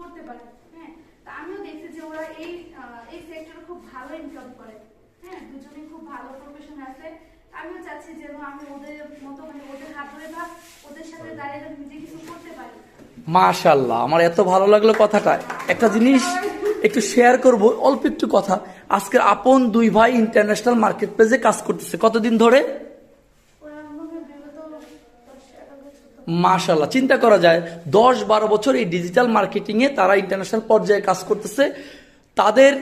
করতে পারে। হ্যাঁ, তা আমিও দেখছি যে ওরা এই সেক্টরে খুব ভালো ইনকাম করে। হ্যাঁ, দুজনেই খুব ভালো প্রফেশনে আছে। আমিও চাচ্ছি যে আমি ওদের মতো মানে ওদের হাত ধরে বা ওদের সাথে দাঁড়িয়ে নিজে কিছু করতে পারি। মাশাআল্লাহ, আমার এত ভালো লাগলো কথাটা। একটা জিনিস একটু শেয়ার করব, অল্প একটু কথা। আজকের আপন দুই ভাই ইন্টারন্যাশনাল মার্কেট প্লেসে কাজ করতেছে কতদিন ধরে? মাশাআল্লাহ, চিন্তা করা যায় 10-12 বছর এই ডিজিটাল মার্কেটিং এ তারা ইন্টারন্যাশনাল পর্যায়ে কাজ করতেছে। তাদের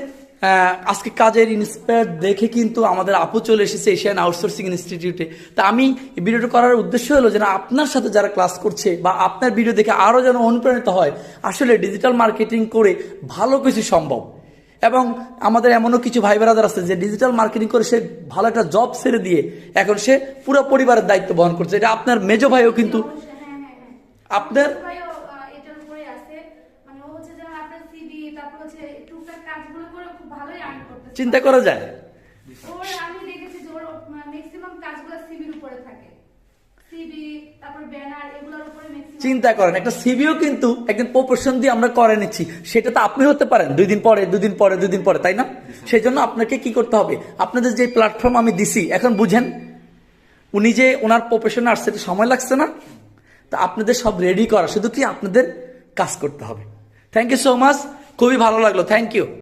আজকে কাজের ইন্সপায়ার দেখে কিন্তু আমাদের আপু চলে এসেছে এশিয়ান আউটসোর্সিং ইনস্টিটিউটে। তা আমি এই ভিডিওটা করার উদ্দেশ্য হলো যে না, আপনার সাথে যারা ক্লাস করছে বা আপনার ভিডিও দেখে আরো যেন অনুপ্রাণিত হয়, আসলে ডিজিটাল মার্কেটিং করে ভালো কিছু সম্ভব। এবং আমাদের এমনও কিছু ভাই ব্রাদার আছে যে ডিজিটাল মার্কেটিং করে সে ভালো একটা জব ছেড়ে দিয়ে এখন সে পুরো পরিবারের দায়িত্ব বহন করছে। এটা আপনার মেজো ভাইও কিন্তু আপনার এটার উপরে আছে, মানে ও হচ্ছে যেমন আপনার সিভি, তারপর হচ্ছে টুকটাক কাজগুলো করে খুব ভালোই আর্ন করতেছে। চিন্তা করা যায়। ওর আমি দেখেছি যে ওর ম্যাক্সিমাম কাজগুলো সিভির উপরে থাকে। সিভি, তারপর ব্যানার, এগুলোর উপরে ম্যাক্সিমাম। চিন্তা করেন, একটা সিভিও কিন্তু একদিন প্রপোর্শন দিয়ে আমরা করে নিচ্ছি, সেটা তো আপনি হতে পারেন 2 দিন পরে 2 দিন পরে 2 দিন পরে, তাই না? সেই জন্য আপনাকে কি করতে হবে, আপনাদের যে প্ল্যাটফর্ম আমি দিছি এখন বুঝেন, উনি যে ওনার প্রফেশনে আসছে এটা সময় লাগছে না? তা আপনাদের সব রেডি করা, শুধু কি আপনাদের কাজ করতে হবে। থ্যাংক ইউ সো মাচ, খুবই ভালো লাগলো, থ্যাংক ইউ।